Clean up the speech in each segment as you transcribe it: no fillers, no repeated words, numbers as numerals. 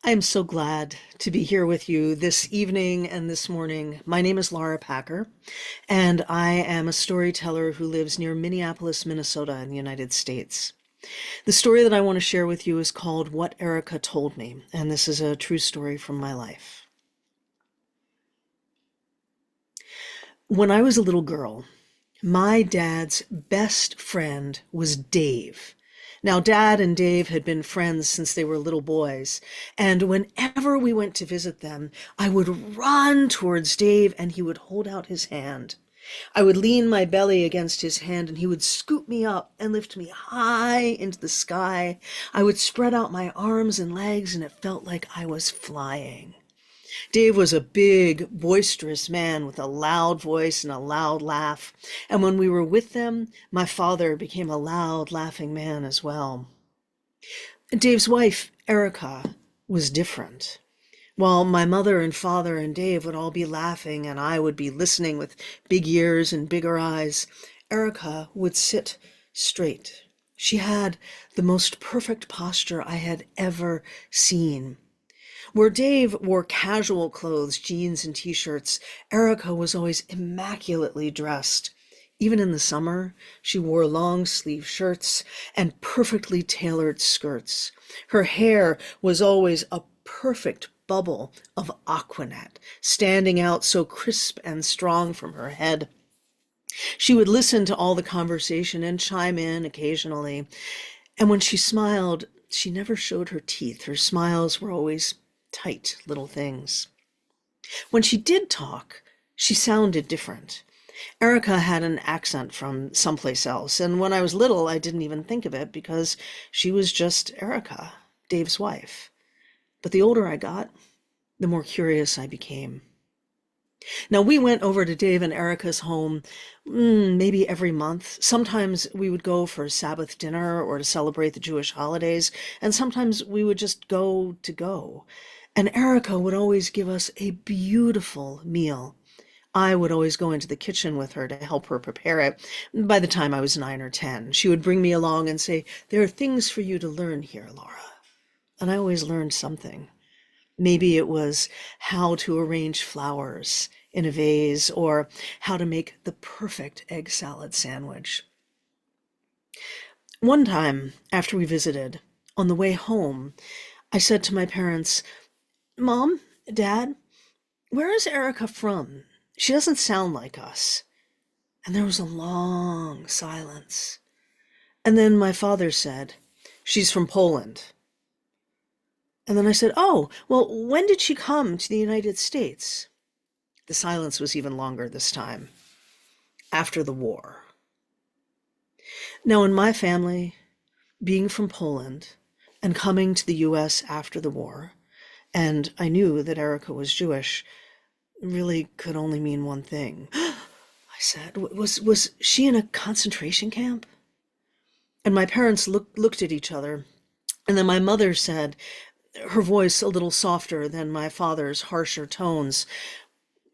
I am so glad to be here with you this evening and this morning. My name is Laura Packer, and I am a storyteller who lives near Minneapolis, Minnesota, in the United States. The story that I want to share with you is called What Erika Told Me, and this is a true story from my life. When I was a little girl, my dad's best friend was Dave. Now, Dad and Dave had been friends since they were little boys, and whenever we went to visit them, I would run towards Dave and he would hold out his hand. I would lean my belly against his hand and he would scoop me up and lift me high into the sky. I would spread out my arms and legs and it felt like I was flying. Dave was a big, boisterous man with a loud voice and a loud laugh. And when we were with them, my father became a loud, laughing man as well. Dave's wife, Erika, was different. While my mother and father and Dave would all be laughing and I would be listening with big ears and bigger eyes, Erika would sit straight. She had the most perfect posture I had ever seen. Where Dave wore casual clothes, jeans and t-shirts, Erika was always immaculately dressed. Even in the summer, she wore long sleeve shirts and perfectly tailored skirts. Her hair was always a perfect bubble of aquanet, standing out so crisp and strong from her head. She would listen to all the conversation and chime in occasionally. And when she smiled, she never showed her teeth. Her smiles were always tight little things. When she did talk, she sounded different. Erika had an accent from someplace else, and when I was little, I didn't even think of it because she was just Erika, Dave's wife. But the older I got, the more curious I became. Now, we went over to Dave and Erika's home maybe every month. Sometimes we would go for a Sabbath dinner or to celebrate the Jewish holidays, and sometimes we would just go to go. And Erika would always give us a beautiful meal. I would always go into the kitchen with her to help her prepare it. By the time I was 9 or 10, she would bring me along and say, "There are things for you to learn here, Laura." And I always learned something. Maybe it was how to arrange flowers in a vase or how to make the perfect egg salad sandwich. One time, after we visited, on the way home, I said to my parents, "Mom, Dad, where is Erika from? She doesn't sound like us." And there was a long silence. And then my father said, "She's from Poland." And then I said, "Oh, well, when did she come to the United States?" The silence was even longer this time. "After the war." Now, in my family, being from Poland and coming to the US after the war, and I knew that Erika was Jewish, really could only mean one thing. I said, was she in a concentration camp?" And my parents looked at each other. And then my mother said, her voice a little softer than my father's harsher tones,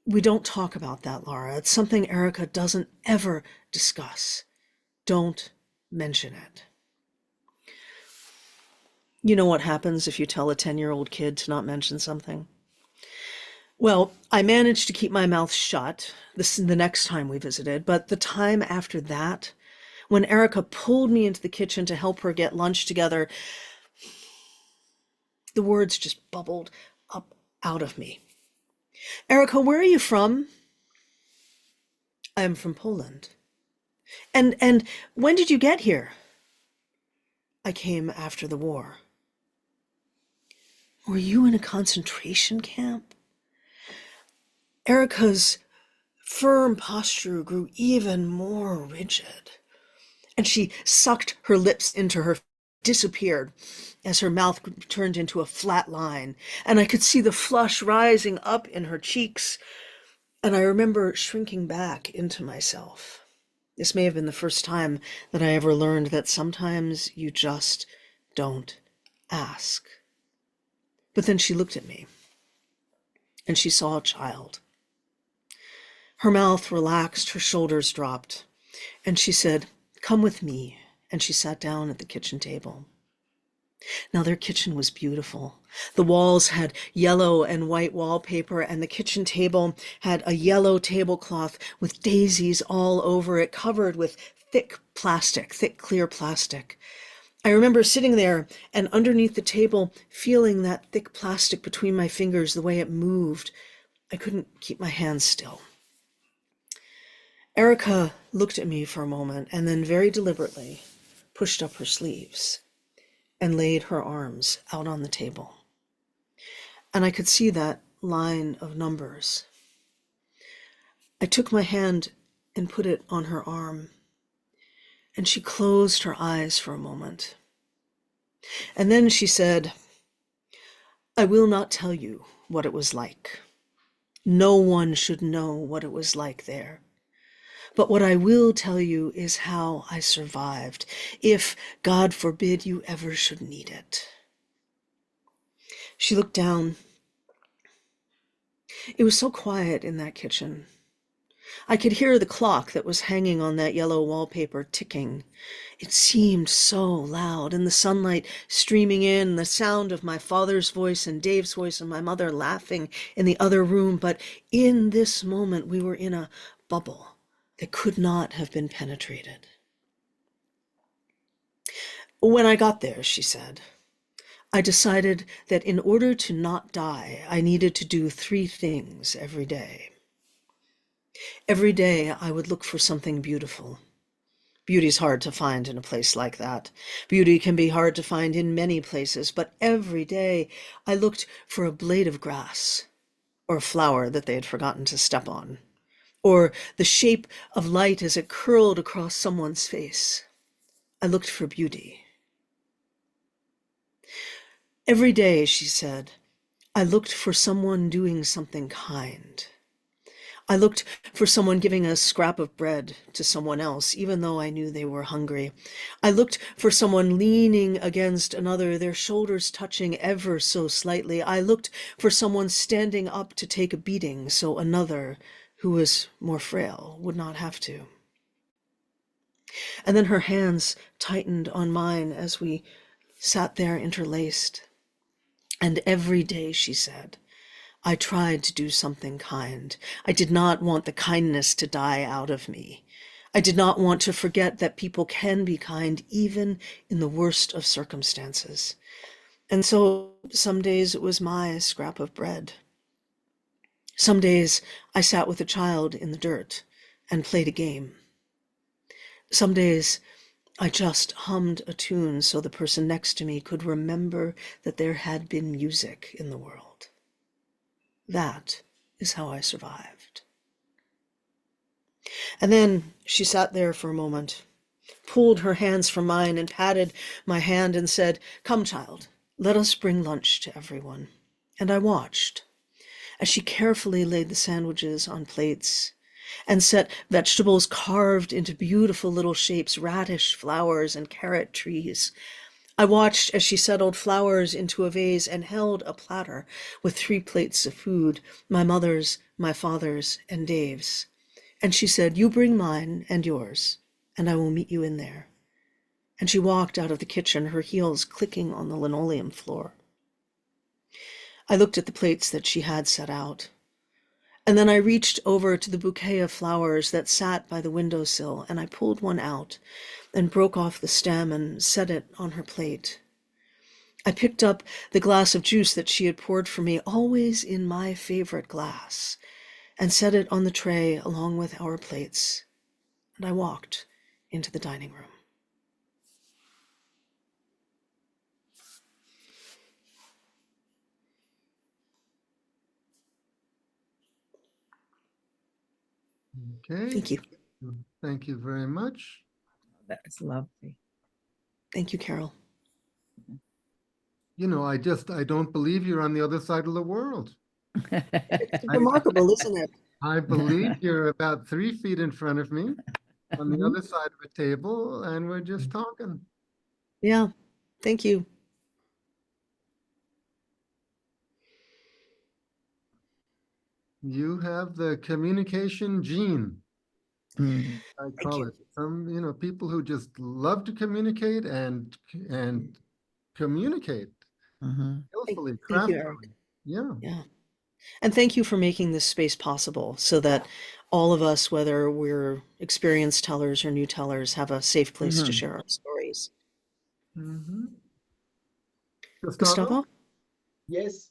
"We don't talk about that, Laura. It's something Erika doesn't ever discuss. Don't mention it." You know what happens if you tell a 10-year-old kid to not mention something? Well, I managed to keep my mouth shut the next time we visited, but the time after that, when Erika pulled me into the kitchen to help her get lunch together, the words just bubbled up out of me. "Erika, where are you from?" "I am from Poland." And when did you get here?" "I came after the war." "Were you in a concentration camp?" Erika's firm posture grew even more rigid, and she sucked her lips into her, disappeared as her mouth turned into a flat line, and I could see the flush rising up in her cheeks, and I remember shrinking back into myself. This may have been the first time that I ever learned that sometimes you just don't ask. But then she looked at me, and she saw a child. Her mouth relaxed, her shoulders dropped, and she said, "Come with me," and she sat down at the kitchen table. Now, their kitchen was beautiful. The walls had yellow and white wallpaper, and the kitchen table had a yellow tablecloth with daisies all over it, covered with thick plastic, thick clear plastic. I remember sitting there and underneath the table, feeling that thick plastic between my fingers, the way it moved. I couldn't keep my hands still. Erica looked at me for a moment and then very deliberately pushed up her sleeves and laid her arms out on the table. And I could see that line of numbers. I took my hand and put it on her arm, and she closed her eyes for a moment. And then she said, "I will not tell you what it was like. No one should know what it was like there. But what I will tell you is how I survived, if, God forbid, you ever should need it." She looked down. It was so quiet in that kitchen. I could hear the clock that was hanging on that yellow wallpaper ticking. It seemed so loud, and the sunlight streaming in, the sound of my father's voice and Dave's voice and my mother laughing in the other room. But in this moment, we were in a bubble that could not have been penetrated. When I got there, she said, I decided that in order to not die, I needed to do 3 things every day. Every day, I would look for something beautiful. Beauty's hard to find in a place like that. Beauty can be hard to find in many places, but every day I looked for a blade of grass, or a flower that they had forgotten to step on, or the shape of light as it curled across someone's face. I looked for beauty. Every day, she said, I looked for someone doing something kind. I looked for someone giving a scrap of bread to someone else, even though I knew they were hungry. I looked for someone leaning against another, their shoulders touching ever so slightly. I looked for someone standing up to take a beating so another, who was more frail, would not have to. And then her hands tightened on mine as we sat there interlaced. And every day, she said, I tried to do something kind. I did not want the kindness to die out of me. I did not want to forget that people can be kind even in the worst of circumstances. And so some days it was my scrap of bread. Some days I sat with a child in the dirt and played a game. Some days I just hummed a tune so the person next to me could remember that there had been music in the world. That is how I survived. And then she sat there for a moment, pulled her hands from mine and patted my hand and said, "Come, child, let us bring lunch to everyone." And I watched as she carefully laid the sandwiches on plates and set vegetables carved into beautiful little shapes, radish, flowers, and carrot trees. I watched as she settled flowers into a vase and held a platter with 3 plates of food, my mother's, my father's, and Dave's. And she said, "You bring mine and yours, and I will meet you in there." And she walked out of the kitchen, her heels clicking on the linoleum floor. I looked at the plates that she had set out. And then I reached over to the bouquet of flowers that sat by the windowsill, and I pulled one out and broke off the stem and set it on her plate. I picked up the glass of juice that she had poured for me, always in my favorite glass, and set it on the tray along with our plates, and I walked into the dining room. Okay. Thank you. Thank you very much. That was lovely. Thank you, Carol. I don't believe you're on the other side of the world. It's I, remarkable, isn't it? I believe you're about 3 feet in front of me on the other side of a table, and we're just talking. Yeah, thank you. You have the communication gene, I Thank call you. it. Some, people who just love to communicate and communicate Mhm. skillfully, Thank you, Eric. craftily. Yeah. Yeah. And thank you for making this space possible so that all of us, whether we're experienced tellers or new tellers, have a safe place to Mhm. share our stories. Mm-hmm. Gustavo? Gustavo? Yes,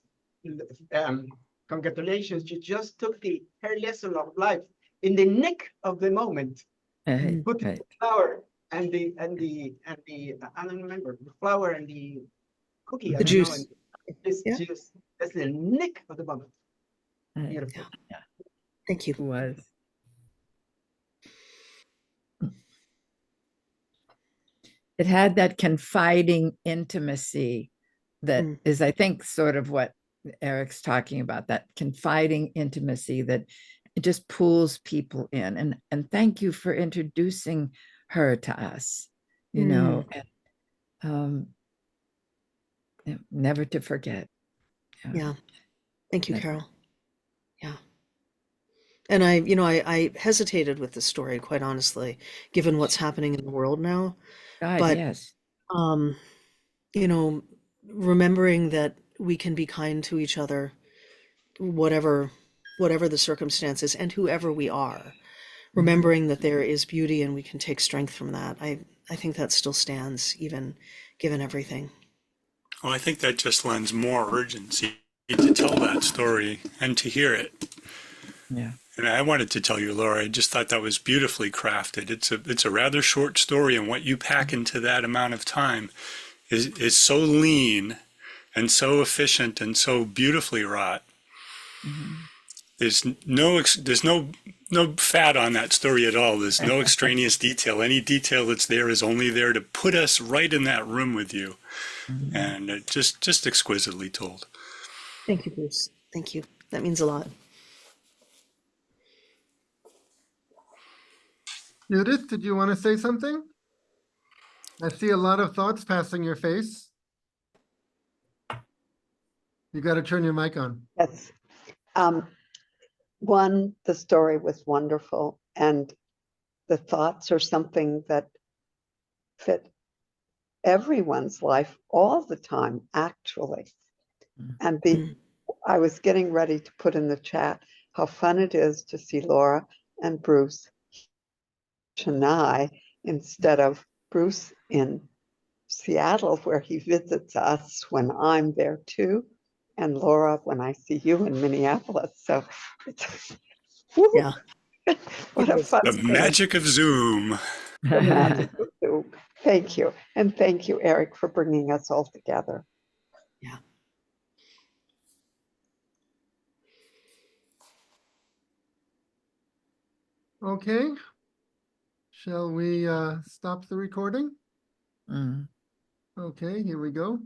congratulations. You just took the hair lesson of life in the nick of the moment. Right, Put right. the flour and the I don't remember the flour and the cookie. I The don't know. juice. And this Yeah. juice. That's the nick of the moment. Right. Beautiful. Thank you. It was. It had that confiding intimacy that Mm. is, I think, sort of what Eric's talking about, that confiding intimacy that it just pulls people in. And thank you for introducing her to us, you know, and never to forget. Yeah. Thank you, That- Carol. Yeah. And I hesitated with this story, quite honestly, given what's happening in the world now. God, But, yes. um, you know, remembering that we can be kind to each other, whatever the circumstances and whoever we are, remembering that there is beauty and we can take strength from that. I think that still stands, even given everything. Well, I think that just lends more urgency to tell that story and to hear it. Yeah. And I wanted to tell you, Laura, I just thought that was beautifully crafted. It's a rather short story, and what you pack into that amount of time is so lean and so efficient and so beautifully wrought. Mhm. There's no fat on that story at all. There's no extraneous detail. Any detail that's there is only there to put us right in that room with you, Mhm. and just exquisitely told. Thank you, Bruce. Thank you. That means a lot. Judith, did you want to say something? I see a lot of thoughts passing your face. You got to turn your mic on. Yes. One, the story was wonderful, and the thoughts are something that fit everyone's life all the time, actually. And Mm. I was getting ready to put in the chat how fun it is to see Laura and Bruce Chennai instead of Bruce in Seattle, where he visits us when I'm there too, and Laura when I see you in Minneapolis. So it's Yeah. what It a is. fun The thing. magic of Zoom. The magic of Zoom. Thank you. And thank you, Eric, for bringing us all together. Yeah. Okay. Shall we stop the recording? Mm. Okay, here we go.